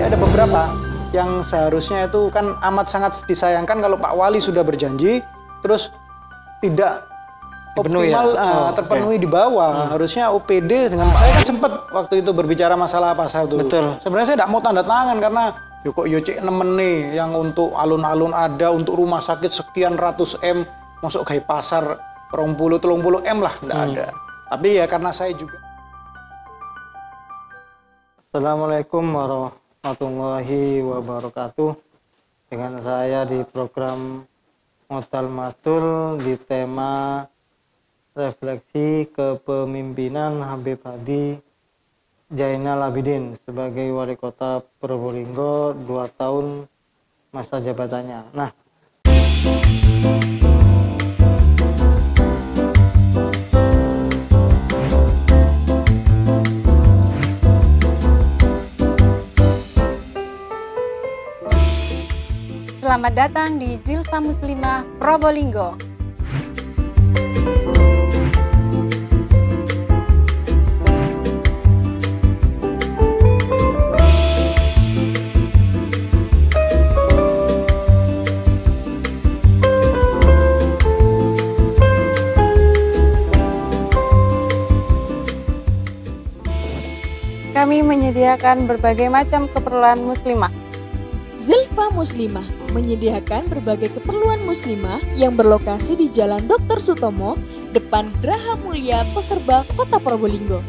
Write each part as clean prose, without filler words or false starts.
ada beberapa yang seharusnya itu kan amat sangat disayangkan kalau Pak Wali sudah berjanji terus tidak dipenuhi optimal terpenuhi di bawah. Harusnya OPD dengan saya kan sempat waktu itu berbicara masalah pasar tuh. Betul. Sebenarnya saya tidak mau tanda tangan karena kok cek nemen nih yang untuk alun-alun ada, untuk rumah sakit sekian ratus M, masuk kayak pasar 20-30 M lah, tidak ada. Tapi ya karena saya juga. Assalamualaikum warahmatullahi wabarakatuh. Dengan saya di program Modal Matul di tema refleksi kepemimpinan Habib Hadi Zainal Abidin sebagai Wali Kota Probolinggo 2 tahun masa jabatannya. Nah, selamat datang di Zilfa Muslimah Probolinggo. Kami menyediakan berbagai macam keperluan muslimah. Zilfa Muslimah menyediakan berbagai keperluan muslimah yang berlokasi di Jalan Dr. Sutomo, depan Geraha Mulia Poserba, Kota Probolinggo.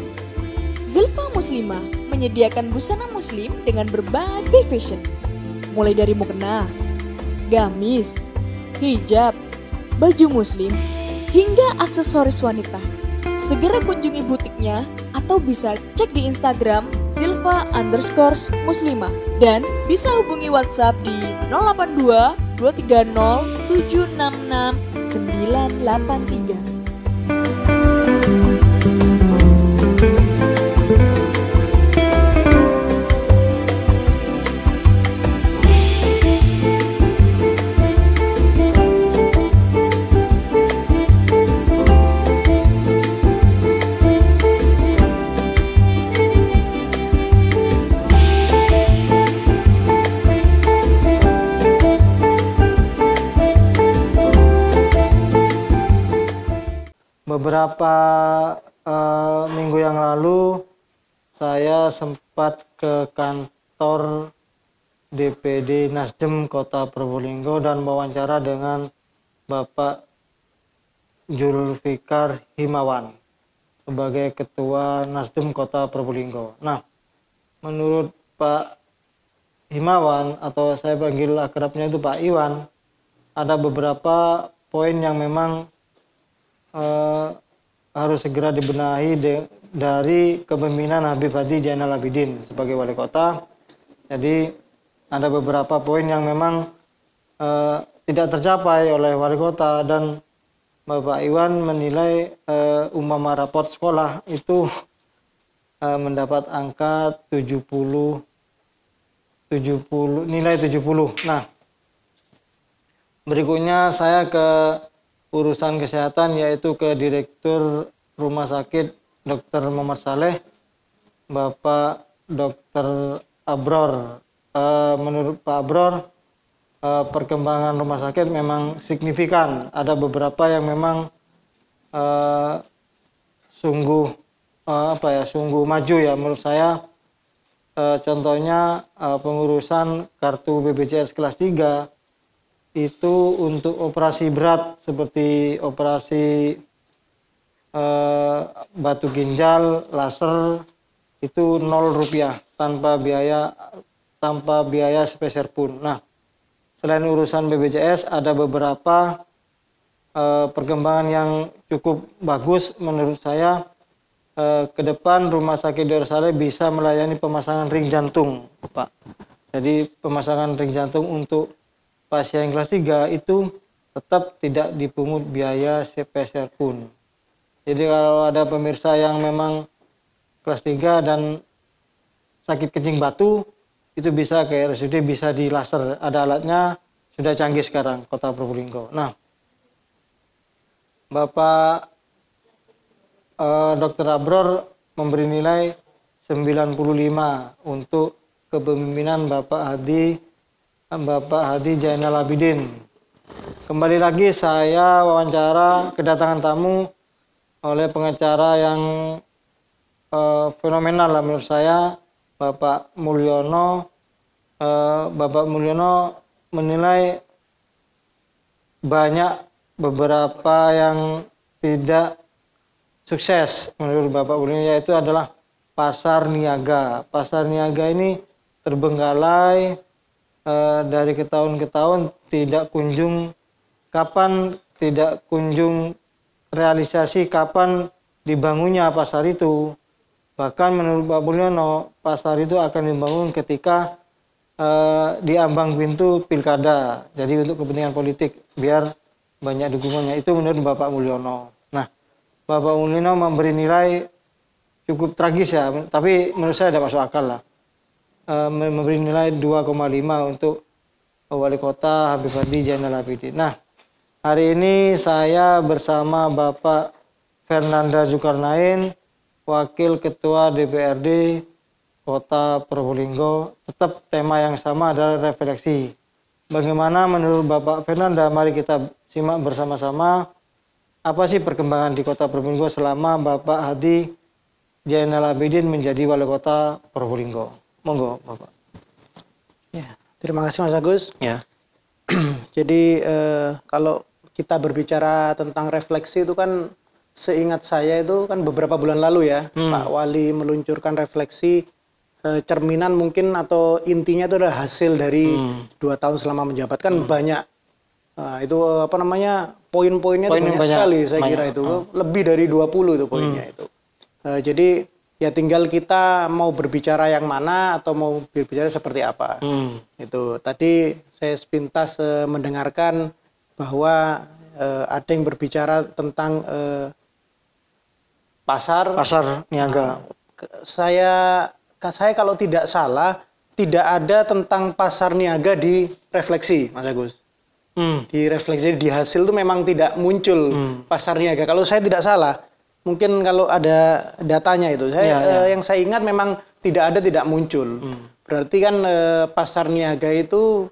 Zilfa Muslimah menyediakan busana muslim dengan berbagai fashion, mulai dari mukena, gamis, hijab, baju muslim, hingga aksesoris wanita. Segera kunjungi butiknya atau bisa cek di Instagram Zilfa_muslimah dan bisa hubungi WhatsApp di 082 230 766 983. beberapa minggu yang lalu saya sempat ke kantor DPD Nasdem Kota Probolinggo dan wawancara dengan Bapak Zulfikar Himawan sebagai Ketua Nasdem Kota Probolinggo. Nah, menurut Pak Himawan, atau saya panggil akrabnya itu Pak Iwan, ada beberapa poin yang memang harus segera dibenahi dari kepemimpinan Habib Hadi Zainal Abidin sebagai wali kota. Jadi ada beberapa poin yang memang tidak tercapai oleh wali kota, dan Bapak Iwan menilai umpama raport sekolah itu mendapat angka 70 nilai 70. Nah, berikutnya saya ke urusan kesehatan, yaitu ke Direktur Rumah Sakit Dr. Muhammad Saleh, Bapak Dr. Abror. Menurut Pak Abror, perkembangan rumah sakit memang signifikan. Ada beberapa yang memang sungguh maju ya menurut saya. Contohnya pengurusan kartu BPJS kelas 3 itu untuk operasi berat seperti operasi batu ginjal, laser, itu 0 rupiah tanpa biaya sepeser pun. Nah, selain urusan BPJS, ada beberapa perkembangan yang cukup bagus menurut saya. Ke depan Rumah Sakit Dr. Saleh bisa melayani pemasangan ring jantung, Pak. Jadi pemasangan ring jantung untuk pasien kelas 3 itu tetap tidak dipungut biaya sepeser pun. Jadi kalau ada pemirsa yang memang kelas 3 dan sakit kencing batu, itu bisa ke RSUD, bisa di laser. Ada alatnya, sudah canggih sekarang Kota Probolinggo. Nah, Bapak Dr. Abror memberi nilai 95 untuk kepemimpinan Bapak Hadi Zainal Abidin. Kembali lagi saya wawancara kedatangan tamu oleh pengacara yang fenomenal lah menurut saya, Bapak Mulyono. Bapak Mulyono menilai banyak beberapa yang tidak sukses menurut Bapak Mulyono, yaitu adalah pasar niaga. Pasar niaga ini terbengkalai dari ke tahun ke tahun, tidak kunjung realisasi kapan dibangunnya pasar itu. Bahkan menurut Pak Mulyono, pasar itu akan dibangun ketika diambang pintu pilkada, jadi untuk kepentingan politik biar banyak dukungannya. Itu menurut Bapak Mulyono. Nah, Bapak Mulyono memberi nilai cukup tragis ya, tapi menurut saya tidak masuk akal lah. Memberi nilai 2,5 untuk Wali Kota Habib Hadi Zainal Abidin. Nah, hari ini saya bersama Bapak Fernanda Zulkarnain, Wakil Ketua DPRD Kota Probolinggo. Tetap tema yang sama adalah refleksi. Bagaimana menurut Bapak Fernanda? Mari kita simak bersama-sama apa sih perkembangan di Kota Probolinggo selama Bapak Hadi Zainal Abidin menjadi Wali Kota Probolinggo. Monggo, Bapak. Ya, terima kasih Mas Agus. Ya. Jadi kalau kita berbicara tentang refleksi itu kan, seingat saya itu kan beberapa bulan lalu ya, Pak Wali meluncurkan refleksi, cerminan mungkin atau intinya itu adalah hasil dari 2 tahun selama menjabat. Kan banyak, itu apa namanya, poin-poinnya itu banyak sekali saya kira itu. Lebih dari 20 itu poinnya itu. Jadi ya tinggal kita mau berbicara yang mana atau mau berbicara seperti apa. Itu tadi saya sepintas mendengarkan bahwa ada yang berbicara tentang pasar niaga. Saya kalau tidak salah tidak ada tentang pasar niaga di refleksi, Mas Agus. Di refleksi, di hasil itu memang tidak muncul pasar niaga. Kalau saya tidak salah, mungkin kalau ada datanya itu, yang saya ingat memang tidak muncul. Berarti kan pasar niaga itu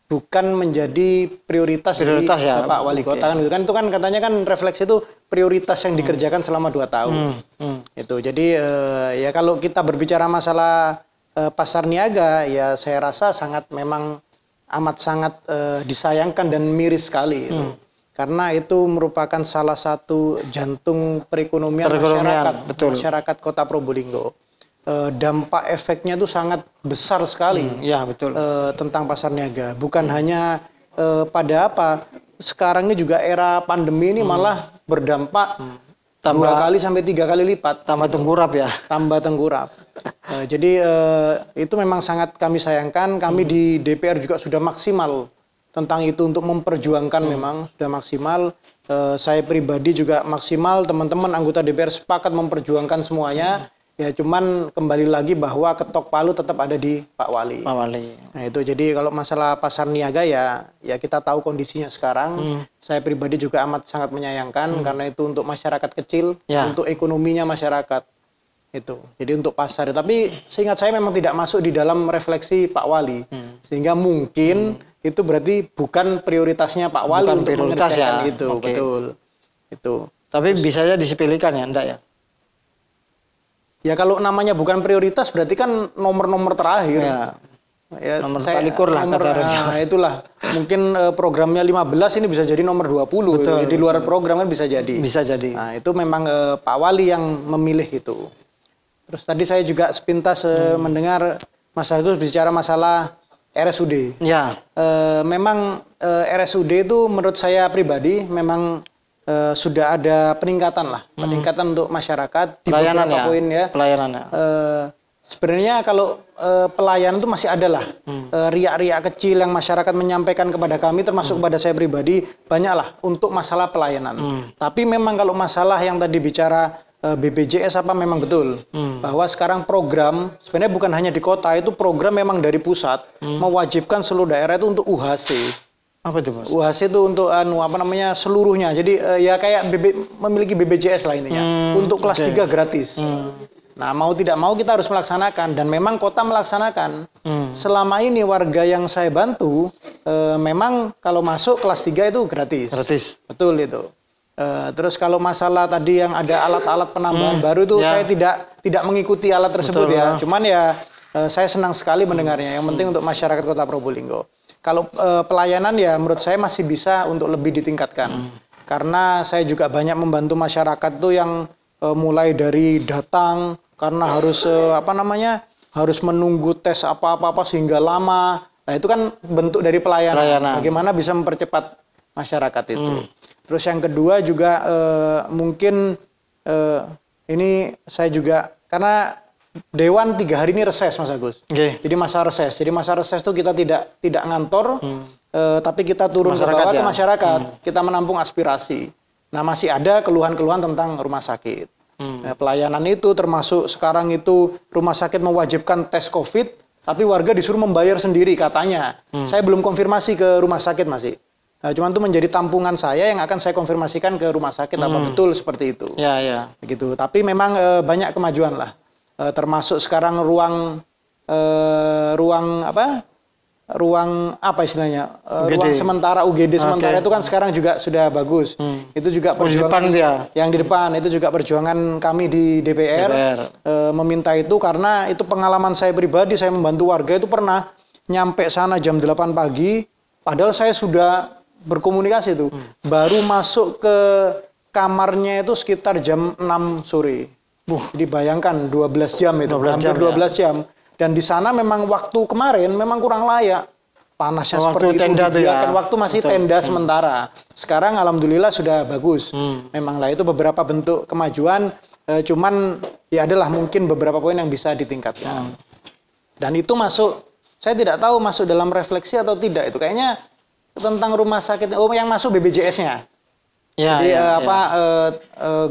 bukan menjadi prioritas dari ya, Pak Wali Kota kan. Itu kan katanya kan refleksi itu prioritas yang dikerjakan selama 2 tahun. Itu. Jadi ya kalau kita berbicara masalah pasar niaga, ya saya rasa memang amat sangat disayangkan dan miris sekali itu. Karena itu merupakan salah satu jantung perekonomian masyarakat Kota Probolinggo. Dampak efeknya itu sangat besar sekali. Ya, betul. Tentang pasar niaga. Bukan hanya pada sekarang ini juga era pandemi ini malah berdampak 2 kali sampai 3 kali lipat. Tambah tengkurap ya. Tambah tengkurap. Jadi itu memang sangat kami sayangkan. Kami di DPR juga sudah maksimal tentang itu untuk memperjuangkan, memang sudah maksimal. Saya pribadi juga maksimal, teman-teman anggota DPR sepakat memperjuangkan semuanya. Ya cuman kembali lagi bahwa ketok palu tetap ada di Pak Wali. Nah itu, jadi kalau masalah pasar niaga ya kita tahu kondisinya sekarang. Saya pribadi juga amat sangat menyayangkan karena itu untuk masyarakat kecil, untuk ekonominya masyarakat. Itu. Jadi untuk pasar. Tapi seingat saya memang tidak masuk di dalam refleksi Pak Wali. Sehingga mungkin itu berarti bukan prioritasnya Pak Wali untuk mengerjakan itu. Betul. Itu. Tapi bisa saja disepelekan ya, enggak ya? Ya kalau namanya bukan prioritas berarti kan nomor-nomor terakhir. Ya, nomor palikur lah kata itulah. Mungkin programnya 15 ini bisa jadi nomor 20. Betul, di luar program kan bisa jadi. Bisa jadi. Nah, itu memang Pak Wali yang memilih itu. Terus tadi saya juga sepintas mendengar Mas Agus bicara masalah RSUD. Ya. Memang RSUD itu menurut saya pribadi memang sudah ada peningkatan lah, peningkatan untuk masyarakat di beberapa poin ya. Pelayanannya. Sebenarnya kalau pelayanan itu masih ada lah, riak-riak kecil yang masyarakat menyampaikan kepada kami, termasuk kepada saya pribadi, banyaklah untuk masalah pelayanan. Tapi memang kalau masalah yang tadi bicara BPJS memang betul bahwa sekarang program sebenarnya bukan hanya di kota, itu program memang dari pusat mewajibkan seluruh daerah itu untuk UHC. Apa itu, Mas? UHC itu untuk seluruhnya. Jadi ya kayak memiliki BPJS lah intinya. Untuk kelas 3 gratis. Nah, mau tidak mau kita harus melaksanakan dan memang kota melaksanakan. selama ini warga yang saya bantu memang kalau masuk kelas 3 itu gratis. Gratis. Betul itu. Terus kalau masalah tadi yang ada alat-alat penambahan baru itu saya tidak mengikuti alat tersebut. Betul, ya. Cuman ya saya senang sekali mendengarnya. Yang penting untuk masyarakat Kota Probolinggo. Kalau pelayanan ya menurut saya masih bisa untuk lebih ditingkatkan. Karena saya juga banyak membantu masyarakat tuh yang mulai dari datang karena harus harus menunggu tes apa-apa sehingga lama. Nah itu kan bentuk dari pelayanan. Bagaimana bisa mempercepat masyarakat itu. Terus yang kedua juga mungkin ini saya juga karena Dewan 3 hari ini reses Mas Agus. Jadi masa reses. Jadi masa reses itu kita tidak ngantor, tapi kita turun ke bawah ke masyarakat. Kita menampung aspirasi. Nah masih ada keluhan-keluhan tentang rumah sakit. Nah, pelayanan itu termasuk sekarang itu rumah sakit mewajibkan tes COVID, tapi warga disuruh membayar sendiri katanya. Saya belum konfirmasi ke rumah sakit masih. Nah, cuman itu menjadi tampungan saya yang akan saya konfirmasikan ke rumah sakit apa betul seperti itu. Ya. Begitu. Tapi memang banyak kemajuan lah. Termasuk sekarang ruang sementara UGD sementara itu kan sekarang juga sudah bagus. Itu juga perjuangan yang di depan itu juga perjuangan kami di DPR. Meminta itu karena itu pengalaman saya pribadi, saya membantu warga itu pernah nyampe sana jam 8 pagi padahal saya sudah berkomunikasi itu. Baru masuk ke kamarnya itu sekitar jam 6 sore. Jadi bayangkan 12 jam itu, hampir 12 jam. Dan di sana memang waktu kemarin memang kurang layak. Panasnya seperti tenda itu. Waktu masih tenda sementara. Sekarang alhamdulillah sudah bagus. Memang lah itu beberapa bentuk kemajuan. Cuman ya adalah mungkin beberapa poin yang bisa ditingkatkan. Dan itu masuk, saya tidak tahu masuk dalam refleksi atau tidak. Itu kayaknya tentang rumah sakit. Yang masuk BPJS-nya. Jadi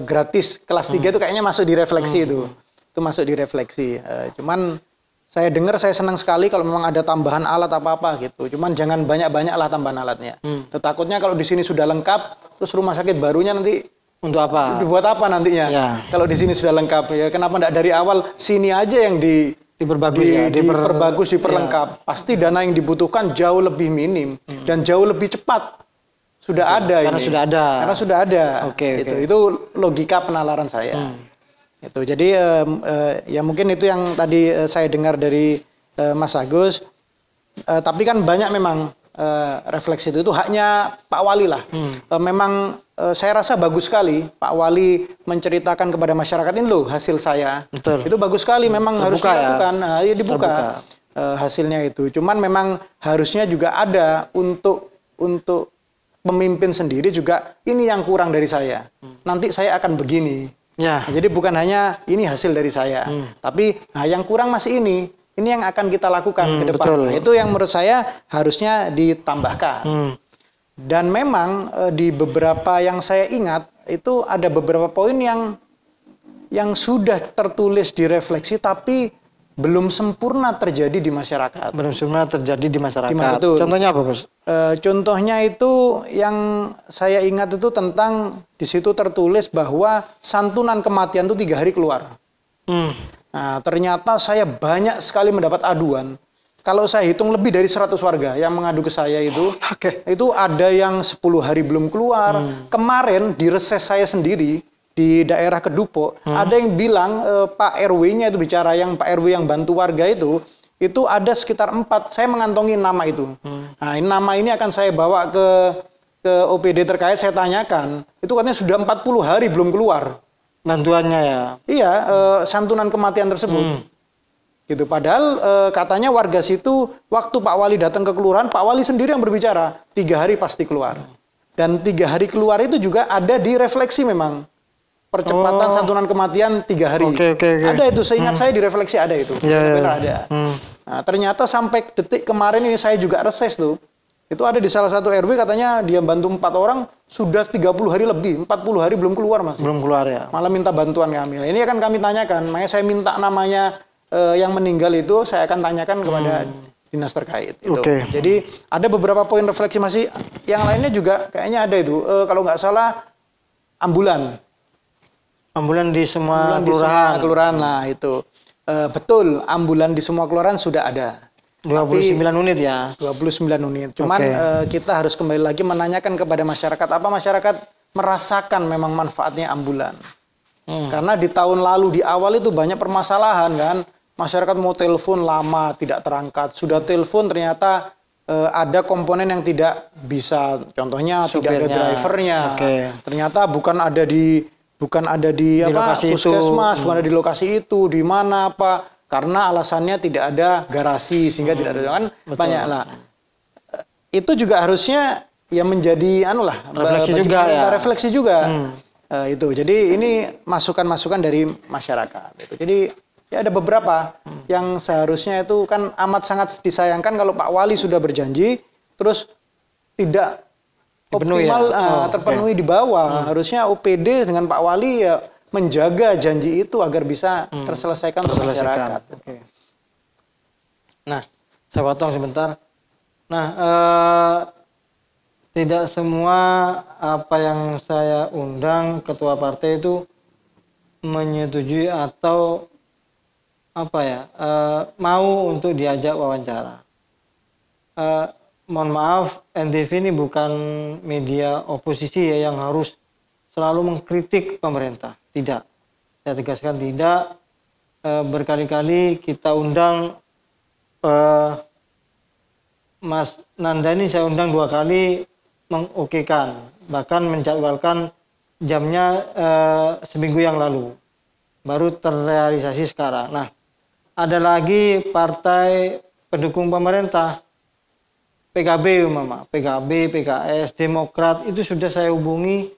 gratis kelas 3 itu kayaknya masuk di refleksi itu. Itu masuk di refleksi. Cuman saya dengar saya senang sekali kalau memang ada tambahan alat apa-apa gitu. Cuman jangan banyak-banyak lah tambahan alatnya. Takutnya kalau di sini sudah lengkap, terus rumah sakit barunya nanti untuk apa? Dibuat apa nantinya? Kalau di sini sudah lengkap ya, kenapa enggak dari awal sini aja yang diperbagus, diperlengkap. Pasti dana yang dibutuhkan jauh lebih minim dan jauh lebih cepat. Sudah ada karena ini. Karena sudah ada. Itu logika penalaran saya. Itu jadi ya mungkin itu yang tadi saya dengar dari Mas Agus. Tapi kan banyak memang refleksi itu haknya Pak Wali lah. Memang saya rasa bagus sekali Pak Wali menceritakan kepada masyarakat ini loh hasil saya. Itu bagus sekali memang harus dilakukan. Ya dibuka hasilnya itu. Cuman memang harusnya juga ada untuk pemimpin sendiri juga ini yang kurang dari saya. Nanti saya akan begini. Jadi bukan hanya ini hasil dari saya, tapi yang kurang masih ini yang akan kita lakukan ke depan. Nah, itu yang menurut saya harusnya ditambahkan. Dan memang di beberapa yang saya ingat itu ada beberapa poin yang sudah tertulis di refleksi tapi belum sempurna terjadi di masyarakat. Betul. Contohnya apa, Bos? Contohnya itu yang saya ingat itu tentang di situ tertulis bahwa santunan kematian itu 3 hari keluar. Nah, ternyata saya banyak sekali mendapat aduan. Kalau saya hitung lebih dari 100 warga yang mengadu ke saya itu, itu ada yang 10 hari belum keluar. Kemarin di reses saya sendiri di daerah Kedupo, ada yang bilang Pak RW-nya itu bicara, yang Pak RW yang bantu warga itu ada sekitar 4. Saya mengantongi nama itu. Nah, nama ini akan saya bawa ke OPD terkait, saya tanyakan. Itu katanya sudah 40 hari belum keluar. Bantuannya ya? Iya, santunan kematian tersebut. Gitu. Padahal katanya warga situ, waktu Pak Wali datang ke kelurahan, Pak Wali sendiri yang berbicara, 3 hari pasti keluar. Dan 3 hari keluar itu juga ada di refleksi memang. Percepatan santunan kematian 3 hari. Ada itu, seingat saya di refleksi ada itu. Benar ada. Nah, ternyata sampai detik kemarin ini saya juga reses tuh. Itu ada di salah satu RW katanya dia bantu 4 orang sudah 30 hari lebih, 40 hari belum keluar masih. Belum keluar ya. Malah minta bantuan kami. Ini akan kami tanyakan. Makanya saya minta namanya yang meninggal itu saya akan tanyakan kepada dinas terkait. Jadi ada beberapa poin refleksi masih. Yang lainnya juga kayaknya ada itu. Kalau nggak salah ambulan di semua kelurahan. Nah itu betul, ambulan di semua kelurahan sudah ada. 29 unit ya. 29 unit. Cuman Oke. kita harus kembali lagi menanyakan kepada masyarakat, apa masyarakat merasakan memang manfaatnya ambulan. Karena di tahun lalu di awal itu banyak permasalahan kan. Masyarakat mau telepon lama tidak terangkat. Sudah telepon ternyata ada komponen yang tidak bisa. Contohnya tidak ada Supirnya. drivernya. Oke. Ternyata bukan ada di apa lokasi itu. puskesmas, bukan ada di lokasi itu, di mana apa. Karena alasannya tidak ada garasi sehingga tidak ada kan banyak lah. Itu juga harusnya ya menjadi Refleksi bagi juga kita ya. refleksi juga. Itu. Jadi ini masukan-masukan dari masyarakat. Itu. Jadi ya ada beberapa yang seharusnya itu kan amat sangat disayangkan kalau Pak Wali sudah berjanji terus tidak Dipenuhi optimal ya? terpenuhi di bawah. Harusnya OPD dengan Pak Wali ya menjaga janji itu agar bisa terselesaikan untuk masyarakat. Oke. Nah, saya potong sebentar. Nah, tidak semua apa yang saya undang ketua partai itu menyetujui atau mau untuk diajak wawancara. Mohon maaf, NTV ini bukan media oposisi ya yang harus selalu mengkritik pemerintah. Tidak. Saya tegaskan tidak. Berkali-kali kita undang Mas Nanda ini saya undang 2 kali mengokekan, bahkan menjadwalkan jamnya seminggu yang lalu, baru terrealisasi sekarang. Nah, ada lagi partai pendukung pemerintah, PKB umpama, PKB, PKS, Demokrat itu sudah saya hubungi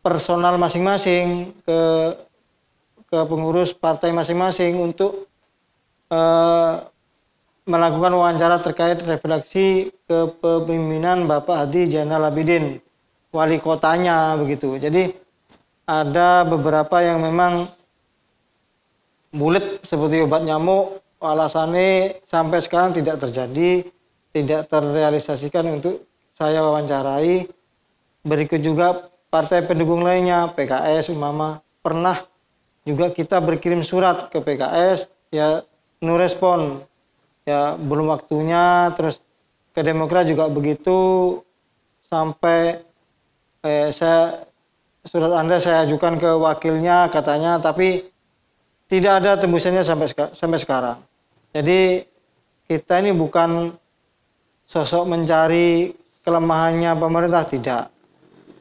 personal masing-masing ke pengurus partai masing-masing untuk melakukan wawancara terkait refleksi kepemimpinan Bapak Hadi Zainal Abidin, wali kotanya begitu. Jadi ada beberapa yang memang bulet seperti obat nyamuk, alasannya sampai sekarang tidak terjadi, tidak terrealisasikan untuk saya wawancarai. Berikut juga partai pendukung lainnya, PKS umpama, pernah juga kita berkirim surat ke PKS, ya no respon. Ya belum waktunya. Terus ke Demokrat juga begitu, sampai surat Anda saya ajukan ke wakilnya katanya, tapi tidak ada tembusannya sampai sekarang. Jadi kita ini bukan sosok mencari kelemahannya pemerintah, tidak.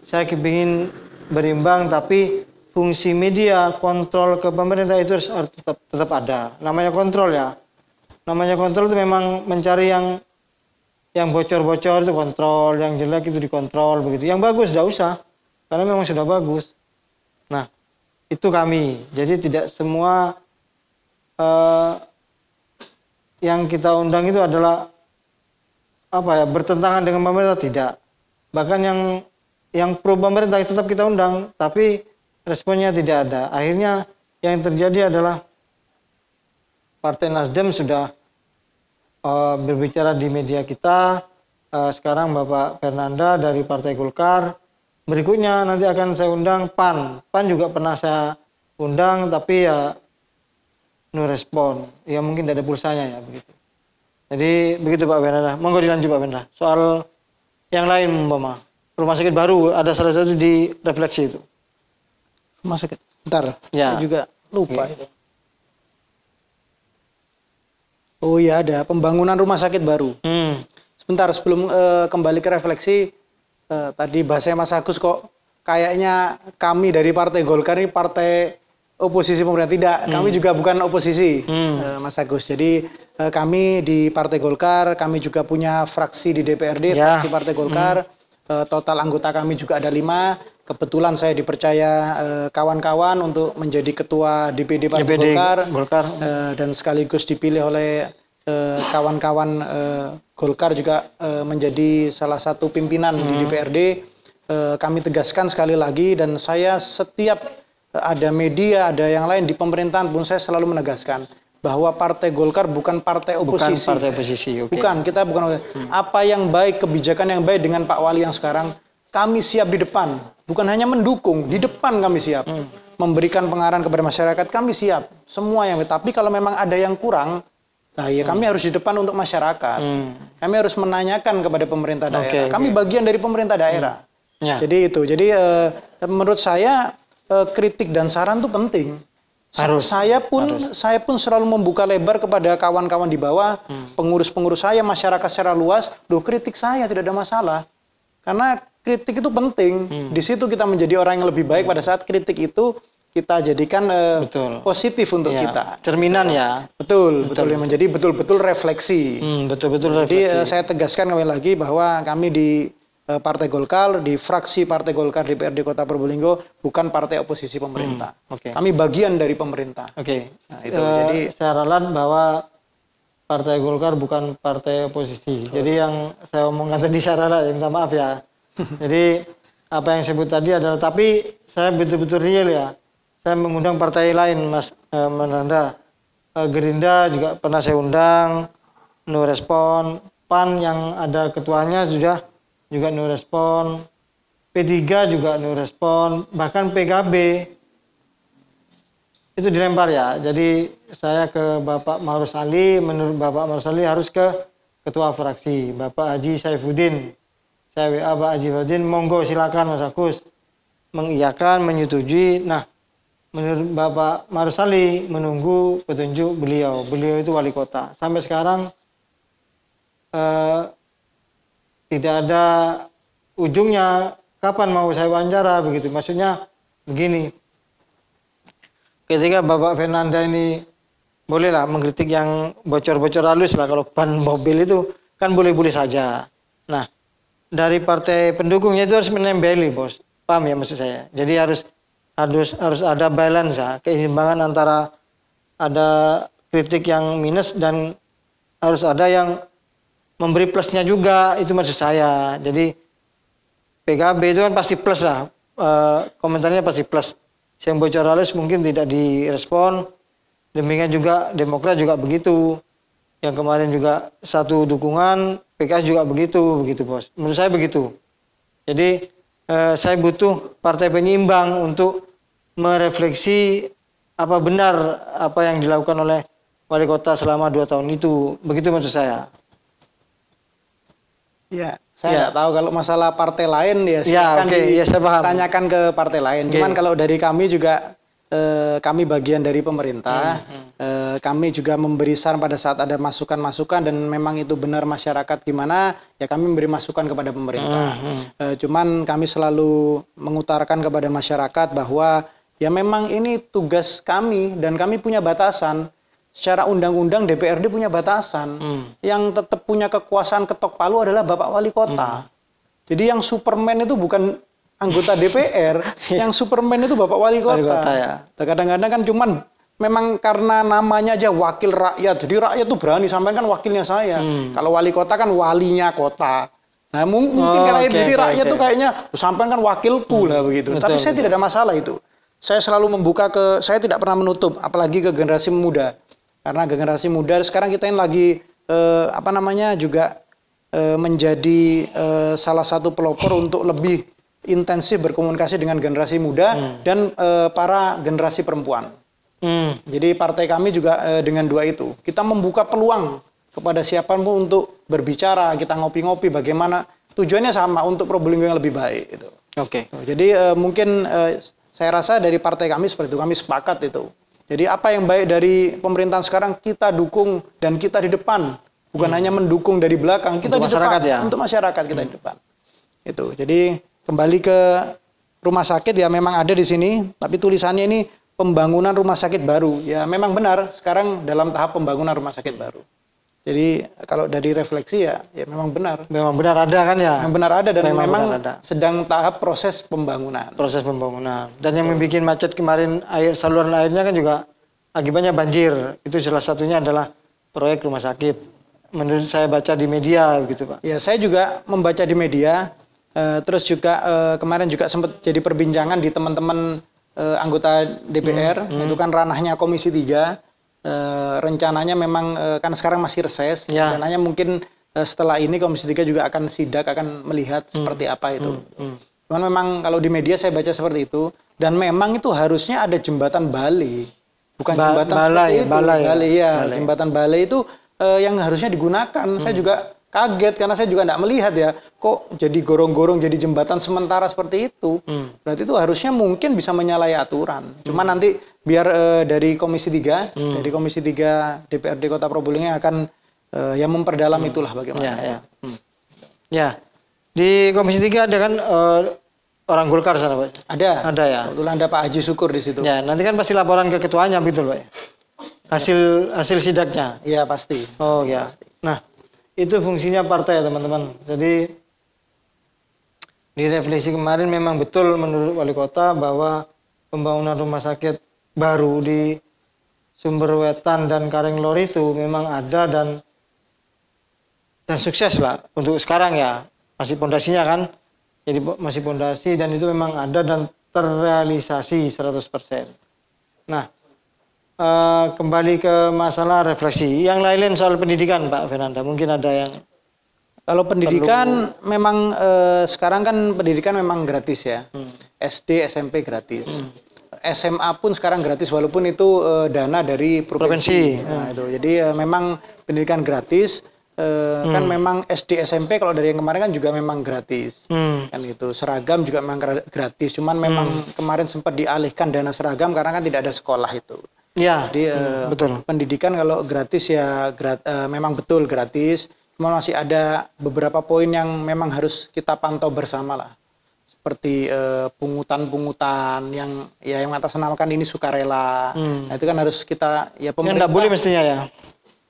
Saya ingin berimbang, tapi fungsi media kontrol ke pemerintah itu harus tetap ada. Namanya kontrol ya. Namanya kontrol itu memang mencari yang bocor-bocor itu kontrol, yang jelek itu dikontrol begitu. Yang bagus tidak usah, karena memang sudah bagus. Nah, itu kami. Jadi tidak semua yang kita undang itu adalah bertentangan dengan pemerintah, tidak. Bahkan yang pro pemerintah tetap kita undang, tapi responnya tidak ada. Akhirnya yang terjadi adalah Partai Nasdem sudah berbicara di media kita, sekarang Bapak Fernanda dari Partai Golkar. Berikutnya nanti akan saya undang PAN. PAN juga pernah saya undang, tapi ya no respon. Ya mungkin tidak ada pulsanya ya begitu. Jadi begitu Pak Fernanda. Monggo dilanjut Pak Fernanda. Soal yang lain umpama rumah sakit baru, ada salah satu di refleksi itu. Rumah sakit. Bentar. Ya. Saya juga lupa itu. Oh iya, ada pembangunan rumah sakit baru. Sebentar sebelum kembali ke refleksi, tadi bahasanya Mas Agus kok kayaknya kami dari Partai Golkar ini partai oposisi pemerintah. Tidak, kami juga bukan oposisi, Mas Agus. Jadi kami di Partai Golkar, kami juga punya fraksi di DPRD, fraksi Partai Golkar. Total anggota kami juga ada 5. Kebetulan saya dipercaya kawan-kawan untuk menjadi ketua DPD Partai Golkar. Dan sekaligus dipilih oleh kawan-kawan Golkar juga menjadi salah satu pimpinan di DPRD. Kami tegaskan sekali lagi, dan saya setiap ada media, ada yang lain di pemerintahan pun saya selalu menegaskan bahwa Partai Golkar bukan partai oposisi. Bukan partai oposisi. Bukan, kita bukan. Apa yang baik, kebijakan yang baik dengan Pak Wali yang sekarang, kami siap di depan. Bukan hanya mendukung, di depan kami siap. Memberikan pengarahan kepada masyarakat, kami siap. Semua yang, tapi kalau memang ada yang kurang, Nah, ya kami harus di depan untuk masyarakat. Kami harus menanyakan kepada pemerintah daerah. Kami bagian dari pemerintah daerah. Ya. Jadi itu. Jadi menurut saya kritik dan saran itu penting. Saya pun selalu membuka lebar kepada kawan-kawan di bawah, pengurus-pengurus saya, masyarakat secara luas. Loh, kritik saya tidak ada masalah. Karena kritik itu penting. Di situ kita menjadi orang yang lebih baik pada saat kritik itu kita jadikan positif untuk kita. Cerminan ya. Betul. Yang menjadi betul-betul refleksi. Betul-betul refleksi. Jadi saya tegaskan kembali lagi bahwa kami di Partai Golkar, di fraksi Partai Golkar DPRD Kota Probolinggo bukan partai oposisi pemerintah. Kami bagian dari pemerintah. Nah, itu. Jadi saya ralat bahwa Partai Golkar bukan partai oposisi. Jadi yang saya omongkan tadi saya ralat, minta maaf ya. Jadi apa yang saya sebut tadi adalah, tapi saya betul-betul real ya. Saya mengundang partai lain, Mas Menanda. Gerindra juga pernah saya undang, no respon. PAN yang ada ketuanya juga no respon, P3 juga no respon, bahkan PKB itu dilempar ya. Jadi saya ke Bapak Marus Ali, menurut Bapak Marus Ali harus ke Ketua Fraksi, Bapak Haji Saifuddin. Saya WA Pak Haji Saifuddin, monggo silakan Mas Agus, mengiyakan, menyetujui. Nah, menurut Bapak Marus Ali menunggu petunjuk beliau itu wali kota. Sampai sekarang tidak ada ujungnya, kapan mau saya wawancara begitu. Maksudnya begini, ketika Bapak Fernanda ini bolehlah mengkritik yang bocor-bocor halus lah, kalau ban mobil itu kan boleh-boleh saja. Nah, dari partai pendukungnya itu harus menembeli, bos. Paham ya maksud saya? Jadi harus ada balance ya, keseimbangan antara ada kritik yang minus dan harus ada yang memberi plusnya juga, itu maksud saya. Jadi PKB itu kan pasti plus lah, komentarnya pasti plus. Yang bocor halus mungkin tidak direspon. Demikian juga Demokrat juga begitu. Yang kemarin juga satu dukungan, PKS juga begitu bos. Menurut saya begitu. Jadi saya butuh partai penyimbang untuk merefleksi apa benar apa yang dilakukan oleh wali kota selama 2 tahun itu. Begitu maksud saya. Ya, saya nggak tahu kalau masalah partai lain ya silakan saya paham. Tanyakan ke partai lain. Cuman kalau dari kami juga kami bagian dari pemerintah, kami juga memberi saran pada saat ada masukan-masukan dan memang itu benar masyarakat gimana, ya kami memberi masukan kepada pemerintah. Cuman kami selalu mengutarakan kepada masyarakat bahwa ya memang ini tugas kami dan kami punya batasan. Secara undang-undang DPRD punya batasan. Yang tetap punya kekuasaan ketok palu adalah Bapak Wali Kota. Jadi yang Superman itu bukan anggota DPR, yang Superman itu Bapak Wali Kota. Ya. Kadang-kadang kan cuman memang karena namanya aja wakil rakyat. Jadi rakyat itu berani sampaikan wakilnya saya. Kalau wali kota kan walinya kota. Nah mungkin karena itu jadi rakyat tuh kayaknya sampaikan wakilku lah begitu. Tapi saya tidak ada masalah itu. Saya selalu membuka saya tidak pernah menutup, apalagi ke generasi muda. Karena generasi muda sekarang kita ini lagi juga menjadi salah satu pelopor untuk lebih intensif berkomunikasi dengan generasi muda dan para generasi perempuan. Jadi partai kami juga dengan dua itu kita membuka peluang kepada siapapun untuk berbicara, kita ngopi-ngopi bagaimana, tujuannya sama untuk Probolinggo yang lebih baik itu. Jadi mungkin saya rasa dari partai kami seperti itu, kami sepakat itu. Jadi apa yang baik dari pemerintahan sekarang kita dukung dan kita di depan, bukan hanya mendukung dari belakang, kita untuk di depan ya? untuk masyarakat kita di depan. Itu. Jadi kembali ke rumah sakit ya memang ada di sini, tapi tulisannya ini pembangunan rumah sakit baru. Ya memang benar sekarang dalam tahap pembangunan rumah sakit baru. Jadi kalau dari refleksi ya memang benar. Memang benar ada kan ya? Memang benar ada dan memang ada. sedang tahap proses pembangunan. Proses pembangunan. Dan yang membuat macet kemarin saluran airnya kan juga akibatnya banjir. Itu salah satunya adalah proyek rumah sakit. Menurut saya baca di media gitu Pak. Ya saya juga membaca di media. Terus juga kemarin juga sempat jadi perbincangan di teman-teman anggota DPR. Itu kan ranahnya Komisi 3. Rencananya memang kan sekarang masih reses, rencananya mungkin setelah ini Komisi 3 juga akan sidak, akan melihat seperti apa itu. Cuman memang kalau di media saya baca seperti itu, dan memang itu harusnya ada jembatan balai, bukan jembatan balai, seperti itu. Balai. Jembatan balai itu yang harusnya digunakan. Saya juga kaget karena saya juga tidak melihat ya, kok jadi gorong-gorong, jadi jembatan sementara seperti itu. Berarti itu harusnya mungkin bisa menyalahi aturan. Cuma nanti biar dari Komisi 3, dari Komisi 3 DPRD Kota Probolinggo yang akan yang memperdalam itulah bagaimana. Ya, di Komisi 3 ada kan orang Golkar sana, Pak? Ada ya. Kebetulan ada Pak Haji Syukur di situ. Ya, nanti kan pasti laporan ke ketuanya betul, Pak. Hasil sidaknya. Iya, pasti. Oh ya. Pasti. Nah, itu fungsinya partai, teman-teman. Jadi di revisi kemarin memang betul menurut Wali Kota bahwa pembangunan rumah sakit baru di Sumberwetan dan Karenglor itu memang ada dan sukses lah untuk sekarang ya. Masih pondasinya kan. Jadi masih pondasi dan itu memang ada dan terrealisasi 100%. Nah, kembali ke masalah refleksi. Yang lain soal pendidikan, Pak Fernanda. Mungkin ada yang kalau pendidikan memang sekarang kan pendidikan memang gratis ya. SD, SMP gratis. SMA pun sekarang gratis walaupun itu dana dari provinsi. Nah, itu. Jadi memang pendidikan gratis. Kan memang SD, SMP kalau dari yang kemarin kan juga memang gratis. Kan gitu. Seragam juga memang gratis. Cuman memang kemarin sempat dialihkan dana seragam karena kan tidak ada sekolah itu. Ya, jadi betul. Pendidikan kalau gratis ya memang betul gratis. Cuma masih ada beberapa poin yang memang harus kita pantau bersama lah. Seperti pungutan-pungutan yang mengatasnamakan ini sukarela. Nah, itu kan harus kita ya pemerintah. Yang tidak boleh mestinya ya.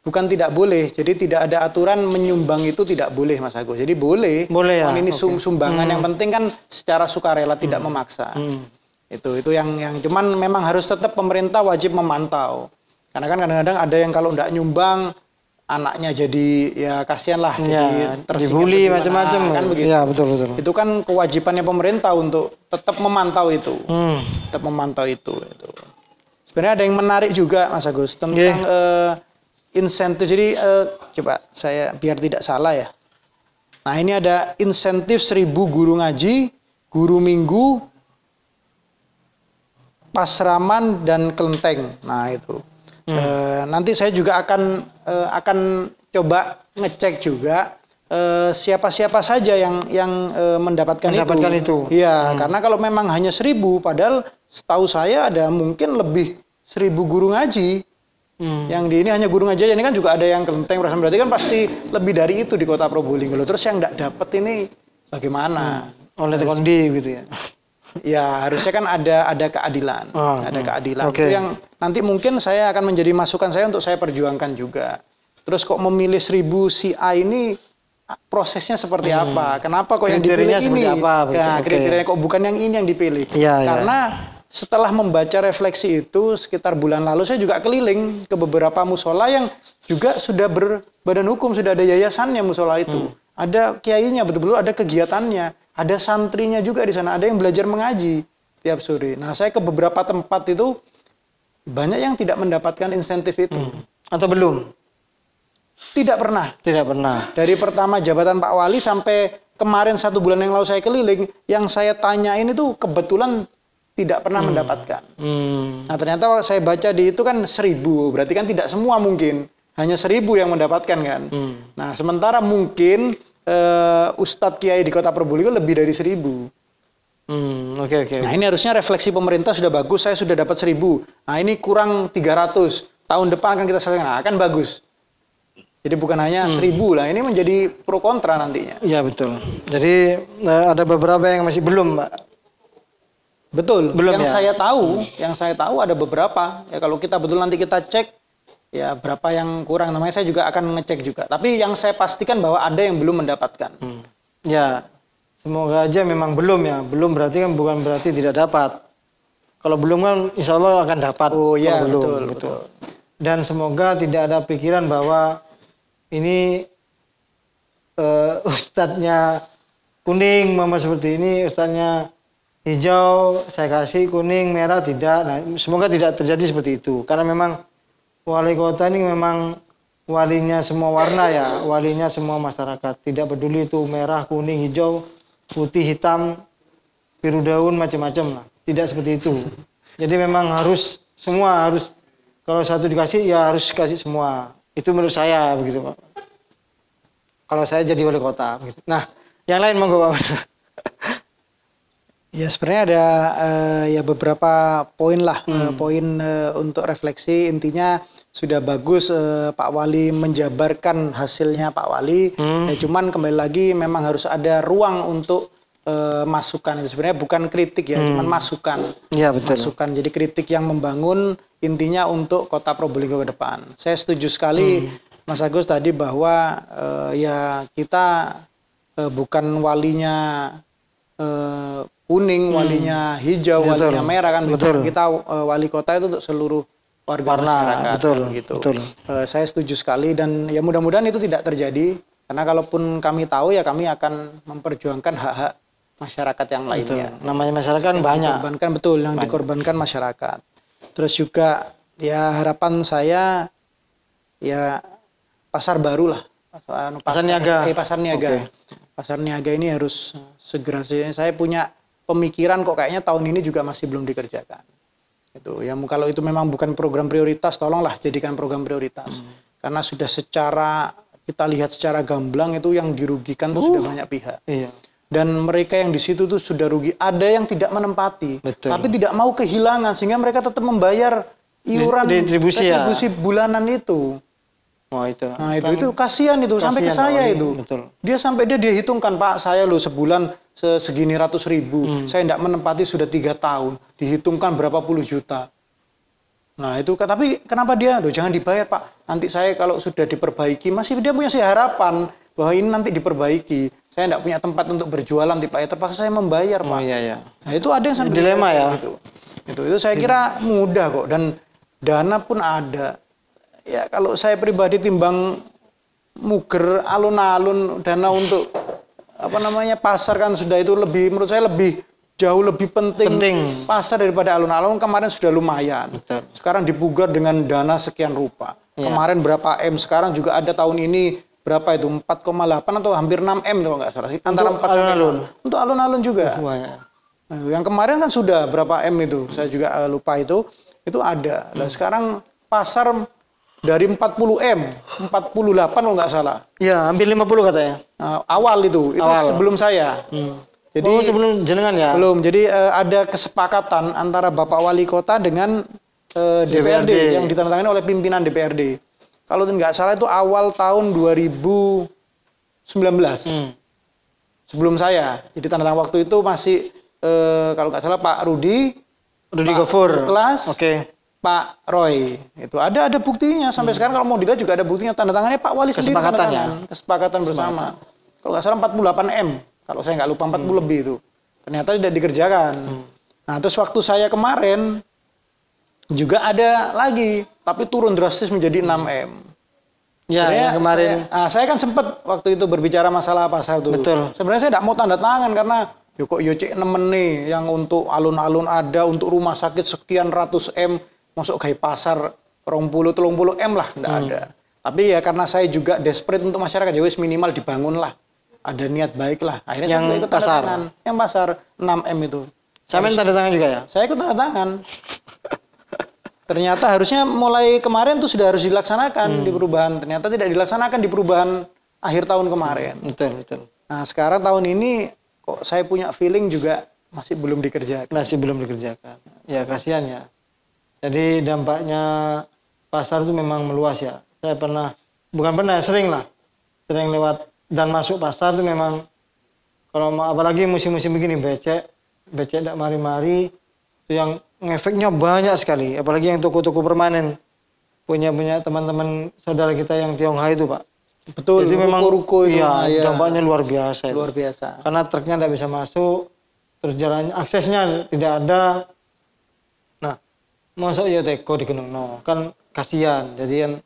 Bukan tidak boleh. Jadi tidak ada aturan menyumbang itu tidak boleh, Mas Agus. Jadi boleh. Boleh ya. Ini sumbangan yang penting kan secara sukarela tidak memaksa. Itu yang cuman memang harus tetap pemerintah wajib memantau. Karena kan kadang-kadang ada yang kalau enggak nyumbang anaknya jadi ya kasihan lah jadi dibully macam-macam kan begitu. Ya, betul. Itu kan kewajibannya pemerintah untuk tetap memantau itu. Tetap memantau itu. Sebenarnya ada yang menarik juga Mas Agus tentang insentif. Jadi coba saya biar tidak salah ya. Nah, ini ada insentif 1.000 guru ngaji, guru minggu, Pasraman dan Kelenteng. Nah itu. Nanti saya juga akan coba ngecek juga siapa-siapa saja yang mendapatkan itu. Iya, karena kalau memang hanya 1.000, padahal setahu saya ada mungkin lebih 1.000 guru ngaji. Yang di ini hanya guru ngaji, ini kan juga ada yang Kelenteng, berarti kan pasti lebih dari itu di Kota Probolinggo. Terus yang nggak dapat ini bagaimana? Oleh kondi gitu ya. Ya harusnya kan ada keadilan, ada keadilan. Itu yang nanti mungkin saya akan menjadi masukan saya untuk saya perjuangkan juga. Terus kok memilih 1.000 si A ini prosesnya seperti apa? Kenapa kok yang dipilih ini? Nah, kriterianya kok bukan yang ini yang dipilih? Karena setelah membaca refleksi itu sekitar bulan lalu saya juga keliling ke beberapa musola yang juga sudah berbadan hukum, sudah ada yayasannya musola itu. Ada kiainya, betul-betul ada kegiatannya. Ada santrinya juga di sana, ada yang belajar mengaji tiap sore. Nah, saya ke beberapa tempat itu banyak yang tidak mendapatkan insentif itu. Atau belum? Tidak pernah. Tidak pernah. Dari pertama jabatan Pak Wali sampai kemarin 1 bulan yang lalu saya keliling, yang saya tanyain itu kebetulan tidak pernah mendapatkan. Nah, ternyata saya baca di itu kan 1.000, berarti kan tidak semua mungkin. Hanya 1.000 yang mendapatkan kan. Nah, sementara mungkin Ustadz Kiai di Kota Probolinggo lebih dari 1.000. Nah, ini harusnya refleksi pemerintah sudah bagus, saya sudah dapat 1.000. Nah, ini kurang 300. Tahun depan akan kita selesaikan. Nah, akan bagus. Jadi bukan hanya 1.000 lah, ini menjadi pro kontra nantinya. Iya, betul. Jadi ada beberapa yang masih belum, Pak. Betul. Belum yang ya? saya tahu ada beberapa. Ya kalau kita betul nanti kita cek ya berapa yang kurang, namanya saya juga akan ngecek juga. Tapi yang saya pastikan bahwa ada yang belum mendapatkan. Ya, semoga aja memang belum ya. Belum berarti kan bukan berarti tidak dapat. Kalau belum kan insya Allah akan dapat. Oh iya, betul. Dan semoga tidak ada pikiran bahwa ini ustadznya kuning, mama seperti ini, ustadznya hijau, saya kasih kuning, merah, tidak. Nah, semoga tidak terjadi seperti itu. Karena memang wali kota ini memang walinya semua warna ya, walinya semua masyarakat. Tidak peduli itu merah, kuning, hijau, putih, hitam, biru daun, macam-macam lah. Tidak seperti itu. Jadi memang harus semua harus, kalau satu dikasih ya harus kasih semua. Itu menurut saya begitu Pak. Kalau saya jadi wali kota gitu. Nah, yang lain monggo Pak. Ya sebenarnya ada ya beberapa poin lah, poin untuk refleksi. Intinya sudah bagus Pak Wali menjabarkan hasilnya Pak Wali. Ya, cuman kembali lagi memang harus ada ruang untuk masukan. Itu sebenarnya bukan kritik ya, cuman masukan. Iya betul. Masukan. Jadi kritik yang membangun intinya untuk Kota Probolinggo ke depan. Saya setuju sekali Mas Agus tadi bahwa ya kita bukan walinya kuning, walinya hijau, betul, walinya merah kan. betul. Kita wali kota itu untuk seluruh warga masyarakat. Betul, gitu. betul. Saya setuju sekali dan ya mudah-mudahan itu tidak terjadi. Karena kalaupun kami tahu ya kami akan memperjuangkan hak-hak masyarakat yang lainnya. Betul. Namanya masyarakat kan banyak. Dikorbankan, betul, yang dikorbankan masyarakat. Terus juga ya harapan saya ya pasar baru lah. Pasar niaga. Pasar niaga. Okay. Pasar niaga ini harus segera. Saya punya pemikiran kok kayaknya tahun ini juga masih belum dikerjakan. Itu ya kalau itu memang bukan program prioritas, tolonglah jadikan program prioritas. Karena sudah secara kita lihat secara gamblang itu yang dirugikan tuh sudah banyak pihak. Iya. Dan mereka yang di situ tuh sudah rugi. Ada yang tidak menempati, betul. tapi tidak mau kehilangan sehingga mereka tetap membayar iuran retribusi bulanan itu. Oh itu. Nah itu kasihan itu sampai ke saya itu. Betul. Dia sampai dia hitungkan Pak saya loh sebulan segini ratus ribu. Saya tidak menempati sudah 3 tahun. Dihitungkan berapa puluh juta. Nah itu tapi kenapa dia loh jangan dibayar Pak. Nanti saya kalau sudah diperbaiki masih dia punya harapan bahwa ini nanti diperbaiki. Saya tidak punya tempat untuk berjualan Pak ya terpaksa saya membayar Pak. Oh iya ya. Nah itu ada yang sampai dilema ya. Itu saya kira mudah kok dan dana pun ada. Ya kalau saya pribadi timbang muger alun-alun dana untuk apa namanya pasar kan sudah itu lebih menurut saya lebih jauh lebih penting. Pasar daripada alun-alun kemarin sudah lumayan. Betul. Sekarang dipugar dengan dana sekian rupa. Ya. Kemarin berapa M sekarang juga ada tahun ini berapa itu 4,8 atau hampir 6 M kalau nggak salah antara 4 alun-alun. Untuk alun-alun juga. Nah, yang kemarin kan sudah berapa M itu saya juga lupa itu ada. Dan sekarang pasar dari 40 M, 48 kalau nggak salah. Iya, hampir 50 katanya. Awal itu sebelum saya. Jadi sebelum jenengan ya? Belum. Jadi ada kesepakatan antara Bapak Wali Kota dengan DPRD yang ditandatangani oleh pimpinan DPRD. Kalau nggak salah itu awal tahun 2019. Sebelum saya. Jadi tanda tangan waktu itu masih kalau nggak salah Pak Rudi Gofur. Kelas. Oke. Pak Roy itu ada buktinya sampai sekarang kalau mau dilihat juga ada buktinya tanda tangannya Pak Wali sendiri kesepakatan bersama kalau nggak salah 48 M kalau saya nggak lupa 40 lebih itu ternyata tidak dikerjakan. Nah terus waktu saya kemarin juga ada lagi tapi turun drastis menjadi 6 M. Ya yang kemarin saya kan sempat waktu itu berbicara masalah pasar tuh. Betul. Sebenarnya saya tidak mau tanda tangan karena kok cek nemen nih yang untuk alun-alun ada untuk rumah sakit sekian ratus M. Masuk kayak pasar 20-30 M lah, enggak ada. Tapi ya karena saya juga desperate untuk masyarakat, ya wis minimal dibangun lah. Ada niat baik lah. Akhirnya saya ikut tanda tangan. Yang pasar 6 M itu. Saya tanda tangan juga ya? Saya ikut tanda tangan. Ternyata harusnya mulai kemarin tuh sudah harus dilaksanakan di perubahan. Ternyata tidak dilaksanakan di perubahan akhir tahun kemarin. Betul. Nah sekarang tahun ini kok saya punya feeling juga masih belum dikerjakan. Ya kasihan ya. Jadi dampaknya pasar itu memang meluas ya. Saya sering lewat dan masuk pasar itu memang kalau apalagi musim-musim begini becek tidak mari-mari itu yang ngefeknya banyak sekali. Apalagi yang toko-toko permanen punya teman-teman saudara kita yang Tionghoa itu Pak. Betul. Jadi memang ruko itu. Iya, dampaknya luar biasa. Luar biasa. Karena truknya tidak bisa masuk, terus jalan aksesnya tidak ada. Masuk ya teko di Gunung No kan kasihan. Jadi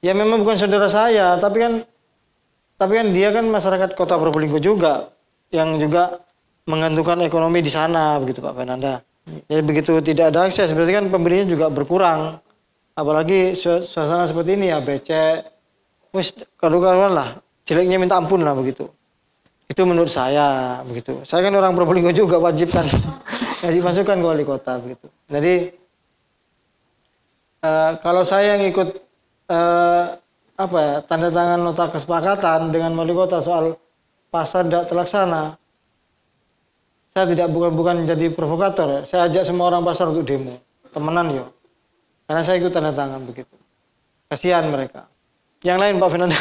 ya memang bukan saudara saya, tapi kan dia kan masyarakat Kota Probolinggo juga yang juga menggantungkan ekonomi di sana begitu Pak Fernanda. Jadi begitu tidak ada akses berarti kan pembelinya juga berkurang. Apalagi suasana seperti ini ya becek. Wis karuan lah, jeleknya minta ampun lah begitu. Itu menurut saya begitu. Saya kan orang Probolinggo juga wajib kan ngasih masukan ke wali kota begitu. Jadi kalau saya yang ikut apa ya, tanda tangan nota kesepakatan dengan wali kota soal pasar tidak terlaksana, saya tidak bukan jadi provokator. Saya ajak semua orang pasar untuk demo, temenan yo. Karena saya ikut tanda tangan begitu. Kasihan mereka. Yang lain Pak Fernanda.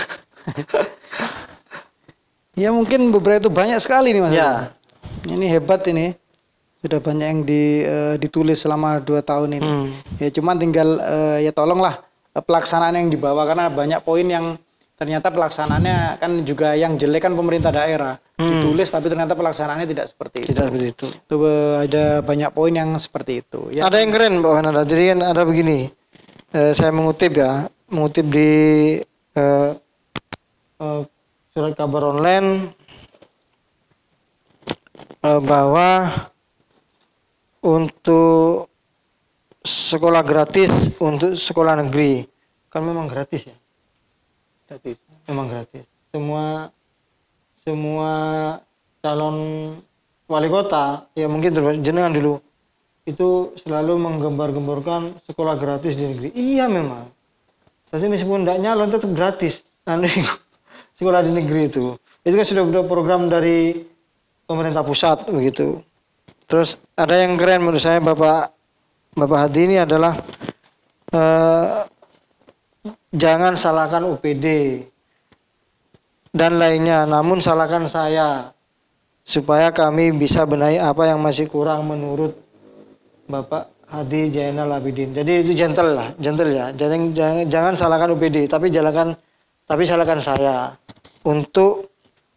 Ya mungkin beberapa itu banyak sekali nih Mas. Ya. Ini hebat ini. Sudah banyak yang ditulis selama 2 tahun ini. Ya cuman tinggal ya tolonglah pelaksanaan yang dibawa, karena banyak poin yang ternyata pelaksanaannya kan juga yang jelek kan pemerintah daerah. Ditulis tapi ternyata pelaksanaannya tidak seperti itu. Tidak seperti itu. Ada banyak poin yang seperti itu. Ya. Ada yang keren Pak Fernanda. Jadi kan ada begini. Saya mengutip di surat kabar online bahwa untuk sekolah gratis untuk sekolah negeri kan memang gratis ya. Gratis. Memang gratis. Semua calon wali kota ya mungkin jenengan dulu itu selalu menggembar-gemborkan sekolah gratis di negeri. Iya memang. Tapi meskipun tidak nyalon tetap gratis. Sekolah di negeri itu kan sudah ada program dari pemerintah pusat begitu. Terus ada yang keren menurut saya Bapak Hadi ini adalah jangan salahkan UPD dan lainnya, namun salahkan saya supaya kami bisa benahi apa yang masih kurang menurut Bapak Hadi Zainal Abidin. Jadi itu gentle ya. Jangan salahkan UPD, tapi salahkan saya untuk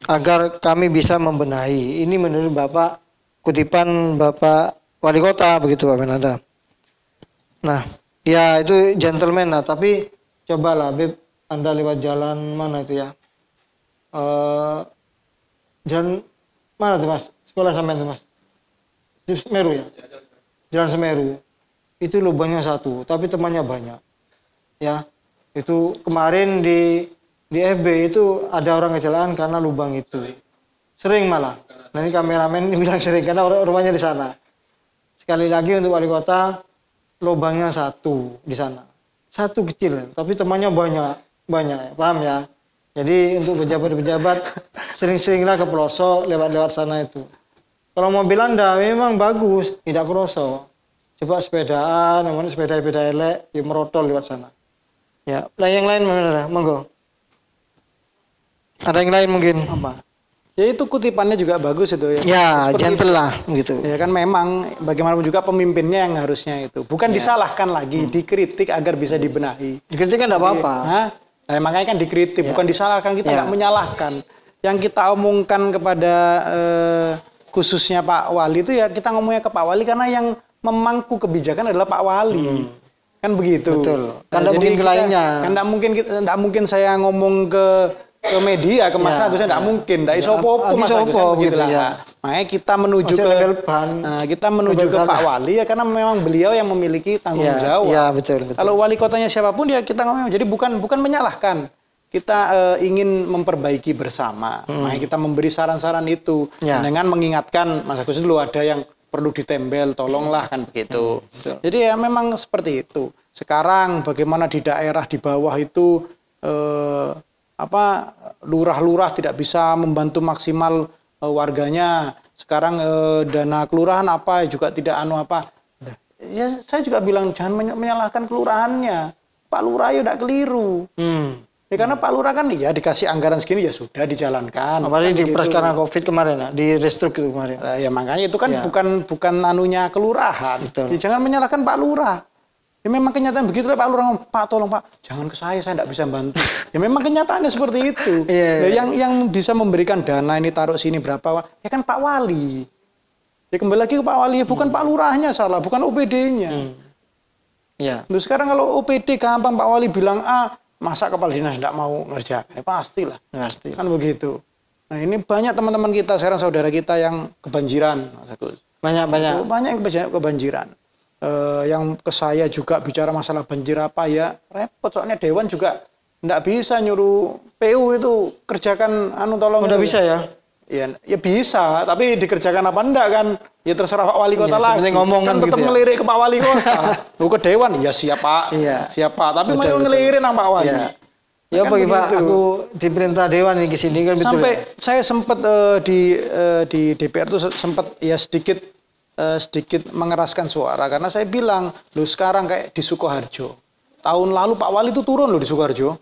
agar kami bisa membenahi. Ini menurut Bapak, kutipan Bapak Wali Kota begitu Pak Fernanda. Nah, ya itu gentleman lah, tapi cobalah Beb, Anda lewat jalan mana itu ya? Jalan mana tuh Mas? Sekolah sampean tuh Mas? Di Semeru ya? Jalan Semeru. Itu lubangnya 1, tapi temannya banyak. Ya. Itu kemarin di FB itu ada orang kecelakaan karena lubang itu. Sering malah. Nah ini kameramen ini bilang sering karena rumahnya di sana. Sekali lagi untuk wali kota, lubangnya 1 di sana. 1 kecil, tapi temannya banyak. Paham ya? Jadi untuk pejabat-pejabat sering-seringlah ke pelosok lewat sana itu. Kalau mobil Anda memang bagus, tidak kerosok. Coba sepedaan, namanya sepeda elek, ya merotol lewat sana. Ya, lah yang lain mana? Monggo. Ada yang lain mungkin? Apa? Ya itu kutipannya juga bagus itu ya. Ya, seperti gentle lah gitu. Ya kan memang bagaimanapun juga pemimpinnya yang harusnya itu. Bukan disalahkan lagi, dikritik agar bisa dibenahi. Dikritik kan enggak apa-apa. Nah, makanya kan dikritik, bukan disalahkan, kita nggak menyalahkan. Yang kita omongkan kepada khususnya Pak Wali itu ya kita ngomongnya ke Pak Wali karena yang memangku kebijakan adalah Pak Wali. Kan begitu. Betul. Kan Nah, mungkin ke lainnya. Kan enggak mungkin saya ngomong ke media, ke Mas Agus, enggak mungkin. Enggak iso apa-apa Mas Agus kan begitu lah. Ya. Makanya kita menuju ke Pak Wali ya karena memang beliau yang memiliki tanggung jawab. Iya, betul. Kalau wali kotanya siapapun ya kita ngomong. Jadi bukan menyalahkan. Kita ingin memperbaiki bersama. Makanya kita memberi saran-saran itu dengan mengingatkan Mas Agus dulu ada yang perlu ditembel, tolonglah kan begitu. Jadi ya memang seperti itu. Sekarang bagaimana di daerah di bawah itu lurah-lurah tidak bisa membantu maksimal warganya. Sekarang dana kelurahan juga tidak Ya saya juga bilang jangan menyalahkan kelurahannya. Pak Lurah ya udah keliru. Ya karena Pak Lurah kan ya dikasih anggaran segini ya sudah dijalankan. Apalagi dipres karena Covid kemarin di restruktur kemarin. Ya makanya itu kan bukan anunya kelurahan. Jadi jangan menyalahkan Pak Lurah. Ya memang kenyataan begitu Pak Lurah ngomong, Pak tolong Pak, jangan ke saya tidak bisa bantu. Ya memang kenyataannya seperti itu. Yang bisa memberikan dana ini taruh sini berapa, ya kan Pak Wali. Ya kembali lagi ke Pak Wali, bukan Pak Lurahnya salah, bukan OPD-nya. Terus sekarang kalau OPD gampang Pak Wali bilang masa kepala dinas tidak mau ngerjakan? Ya pastilah. Pasti. Kan begitu. Nah ini banyak teman-teman kita, sekarang saudara kita yang kebanjiran, Mas Agus. Banyak yang kebanjiran. Yang ke saya juga bicara masalah banjir ya repot soalnya Dewan juga enggak bisa nyuruh PU itu kerjakan tolong. Udah bisa ya? Ya bisa, tapi dikerjakan apa enggak kan? Ya terserah Pak Wali Kota lagi. Ngomong kan tetap gitu ngelirik ke Pak Wali Kota. Ke Dewan, ya siap Pak. Siap Pak, tapi mau ngelirik nang Pak Wali. Ya Kan bagi Pak, begitu. aku diperintah dewan nih ke sini kan betul. Sampai Ya? saya sempat di DPR tuh sempat ya sedikit mengeraskan suara karena saya bilang, loh sekarang kayak di Sukoharjo. Tahun lalu Pak Wali itu turun loh di Sukoharjo.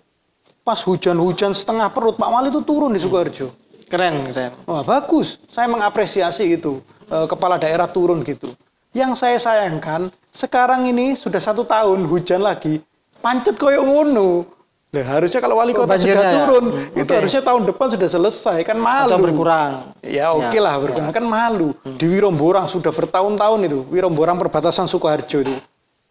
Pas hujan-hujan setengah perut Pak Wali itu turun di Sukoharjo. Keren. Wah bagus, saya mengapresiasi itu kepala daerah turun gitu. Yang saya sayangkan sekarang ini sudah 1 tahun hujan lagi, pancet koyo ngono. Lah harusnya kalau wali kota sudah banjirnya ya? turun, itu Oke. harusnya tahun depan sudah selesai kan malu. Atau berkurang. Ya oke lah berkurang kan malu. Di Wiromborang sudah bertahun-tahun itu, Wiromborang perbatasan Sukoharjo itu.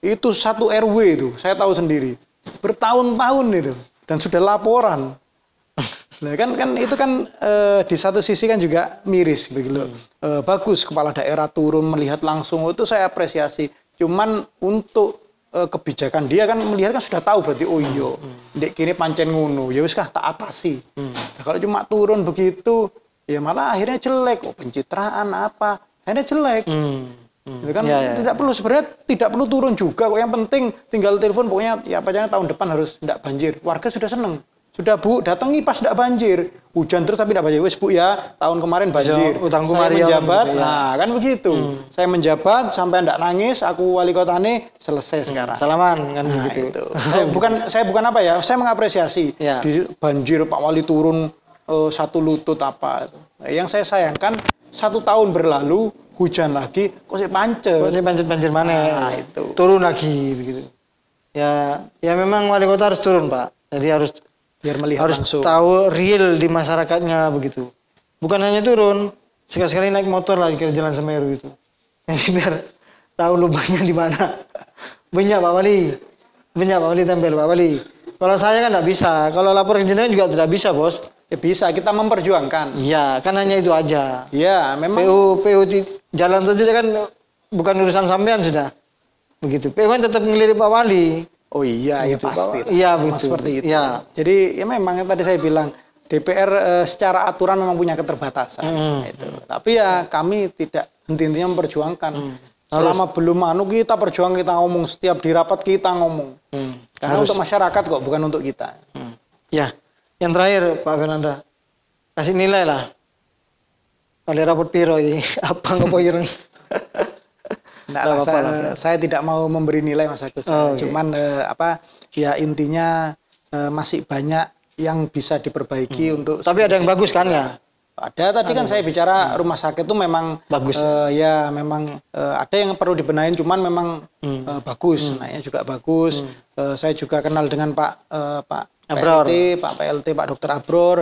Itu 1 RW itu, saya tahu sendiri. Bertahun-tahun itu dan sudah laporan. Nah kan itu kan di satu sisi kan juga miris begitu. Bagus kepala daerah turun melihat langsung itu saya apresiasi. Cuman untuk kebijakan dia kan melihat kan sudah tahu berarti oh iya ndek kini pancen ngono ya wis kah tak atasi. Nah, kalau cuma turun begitu ya malah akhirnya jelek, pencitraan apa akhirnya jelek. Itu kan tidak perlu sebenarnya tidak perlu turun juga kok, yang penting tinggal telepon pokoknya ya apa tahun depan harus tidak banjir, warga sudah seneng. Sudah Bu, datangi pas tidak banjir. Hujan terus tapi tidak banjir. Wes Bu ya, tahun kemarin banjir. Utangku saya Mario, menjabat, gitu, ya. nah kan begitu. Saya menjabat sampai tidak nangis, aku wali kotane selesai sekarang. Salaman kan Nah, begitu. itu. Saya bukan apa ya, saya mengapresiasi. Ya. Di banjir Pak Wali turun 1 lutut apa. Nah, yang saya sayangkan 1 tahun berlalu, hujan lagi, kok saya pancet. Kok banjir mana? Nah, itu. Turun lagi begitu. Ya memang wali kota harus turun Pak. Jadi harus Biar melihat harus langsung. tahu real di masyarakatnya begitu. Bukan hanya turun, sekali-sekali naik motor lagi ke Jalan Semeru itu. Jadi biar tahu lubangnya di mana. Banyak Pak Wali tempel Pak Wali. Kalau saya kan tidak bisa, kalau lapor ke jenengan juga tidak bisa Bos. Ya bisa, kita memperjuangkan. Iya, kan hanya itu aja. Ya, memang. PU jalan saja kan bukan urusan sampean sudah. Begitu. PU kan tetap ngelirik Pak Wali. Oh iya, ya Begitu, pasti. Pak. Iya, Memang begitu. seperti itu. Iya. Jadi ya memang yang tadi saya bilang DPR secara aturan memang punya keterbatasan. Itu. Tapi ya kami tidak henti-hentinya memperjuangkan. Selama belum kita perjuang, kita ngomong setiap di rapat kita ngomong. Karena untuk masyarakat kok, bukan untuk kita. Ya, yang terakhir Pak Fernanda, kasih nilai lah. Kali rapot piro ini, apa nggak ireng? Nggak lah, saya tidak mau memberi nilai Mas Agus. Cuman ya intinya masih banyak yang bisa diperbaiki untuk. Tapi ada yang bagus kan ya? Ada tadi kan saya bicara rumah sakit itu memang bagus. Ya memang ada yang perlu dibenahin, cuman memang bagus, naiknya juga bagus. Saya juga kenal dengan Pak PLT, Pak Dr. Abror.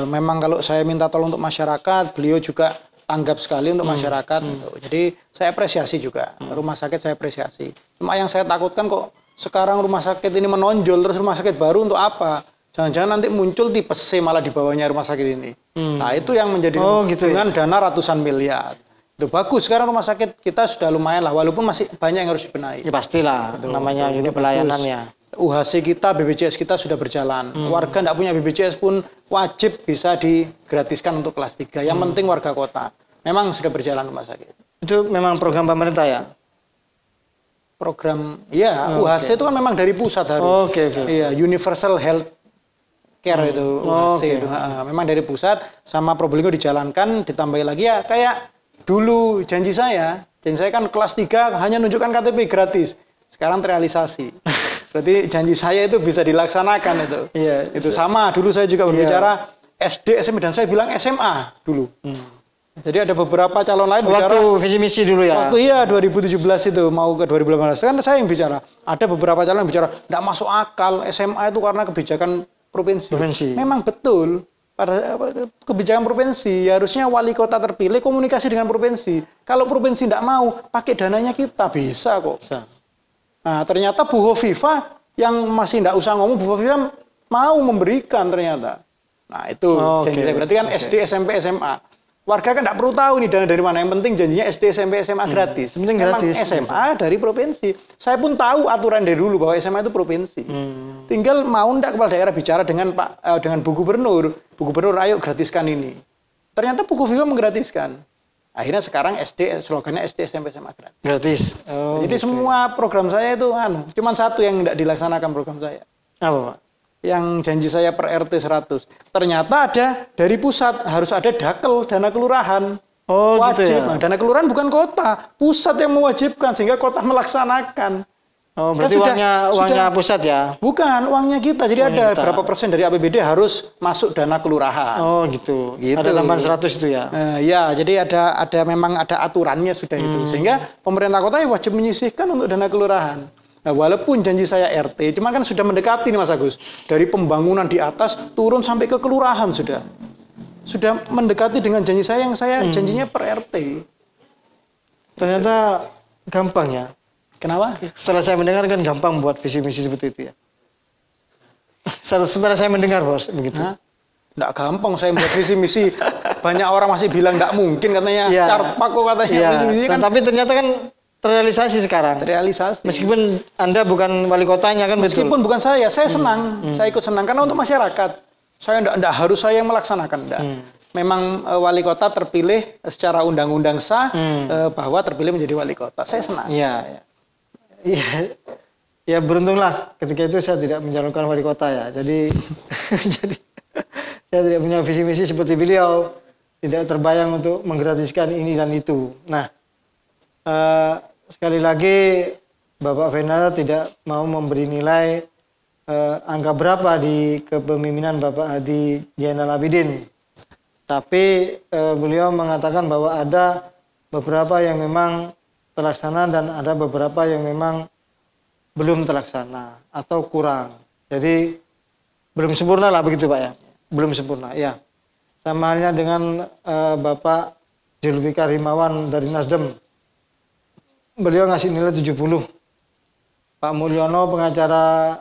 Memang kalau saya minta tolong untuk masyarakat, beliau juga tanggap sekali untuk masyarakat. Jadi saya apresiasi juga rumah sakit, saya apresiasi. Cuma yang saya takutkan kok sekarang rumah sakit ini menonjol terus rumah sakit baru untuk apa? Jangan-jangan nanti muncul tipe C malah di bawahnya rumah sakit ini. Nah itu yang menjadi gitu dengan dana ratusan miliar. Itu bagus, sekarang rumah sakit kita sudah lumayan lah, walaupun masih banyak yang harus dibenahi. Ya pastilah, namanya juga pelayanannya. UHC kita, BPJS kita sudah berjalan. Warga tidak punya BPJS pun wajib bisa digratiskan untuk kelas 3. Yang penting warga kota. Memang sudah berjalan rumah sakit. Itu memang program pemerintah ya? Program, ya UHC itu kan memang dari pusat harus. Iya, Universal Health Care itu UHC itu. Memang dari pusat, sama Probolinggo dijalankan, ditambahi lagi ya kayak dulu janji saya kan kelas 3 hanya nunjukkan KTP gratis. Sekarang terrealisasi. Berarti janji saya itu bisa dilaksanakan itu. Iya. Itu sama, dulu saya juga berbicara SD, SMP, dan saya bilang SMA dulu. Jadi ada beberapa calon lain bicara. Waktu visi misi dulu ya? Waktu 2017 itu mau ke 2018. Kan saya yang bicara. Ada beberapa calon yang bicara, tidak masuk akal SMA itu karena kebijakan provinsi. Memang betul. Pada kebijakan provinsi, harusnya wali kota terpilih komunikasi dengan provinsi. Kalau provinsi tidak mau, pakai dananya kita. Bisa kok. Nah, ternyata Bu Hovifah yang masih tidak usah ngomong, Bu Hovifah mau memberikan ternyata. Nah, itu janji saya. Berarti kan SD, SMP, SMA. Warga kan tidak perlu tahu ini dana dari mana. Yang penting janjinya SD, SMP, SMA gratis. Penting gratis. SMA dari provinsi. Saya pun tahu aturan dari dulu bahwa SMA itu provinsi. Tinggal mau ndak kepala daerah bicara dengan dengan Bu Gubernur. Bu Gubernur, ayo gratiskan ini. Ternyata Bu Hovifah menggratiskan. Akhirnya sekarang slogannya SD, SMP, SMA gratis. Gratis. Jadi semua program saya itu cuman satu yang tidak dilaksanakan program saya. Apa Pak? yang janji saya per RT 100. Ternyata ada dari pusat, harus ada dakel, dana kelurahan. Oh Wajib. gitu ya. Nah, dana kelurahan bukan kota, pusat yang mewajibkan sehingga kota melaksanakan. Oh berarti Kan uangnya pusat ya? Bukan, uangnya kita. Jadi Uangnya ada kita. berapa persen dari APBD harus masuk dana kelurahan. Oh gitu. Gitu. Ada tambahan 100 itu ya? Ya, jadi memang ada aturannya sudah itu. Sehingga pemerintah kota wajib menyisihkan untuk dana kelurahan. Nah, walaupun janji saya RT, cuman kan sudah mendekati nih Mas Agus. Dari pembangunan di atas turun sampai ke kelurahan sudah. Sudah mendekati dengan janji saya yang saya janjinya per RT. Ternyata gampang ya. Kenapa? Setelah saya mendengar kan gampang buat visi misi seperti itu ya. Setelah saya mendengar bos begitu. Nggak gampang saya buat visi misi. Banyak orang masih bilang nggak mungkin katanya. Iya. Carpak kok katanya. Iya. Visi misi kan Tapi ternyata kan terrealisasi sekarang. terrealisasi. Meskipun Anda bukan wali kotanya kan Meskipun betul. bukan saya senang. Saya ikut senang karena untuk masyarakat. Saya enggak harus saya yang melaksanakan, enggak. Memang wali kota terpilih secara undang-undang sah bahwa terpilih menjadi wali kota. Saya senang. Iya. Iya. Ya beruntunglah ketika itu saya tidak mencalonkan wali kota ya. Jadi jadi saya tidak punya visi misi seperti beliau. Tidak terbayang untuk menggratiskan ini dan itu. Nah, sekali lagi Bapak Fenara tidak mau memberi nilai angka berapa di kepemimpinan Bapak Hadi Zainal Abidin. Tapi beliau mengatakan bahwa ada beberapa yang memang terlaksana dan ada beberapa yang memang belum terlaksana atau kurang. Jadi belum sempurna lah begitu Pak ya. Belum sempurna ya. Sama halnya dengan Bapak Zulfikar Himawan dari Nasdem. Beliau ngasih nilai 70. Pak Mulyono pengacara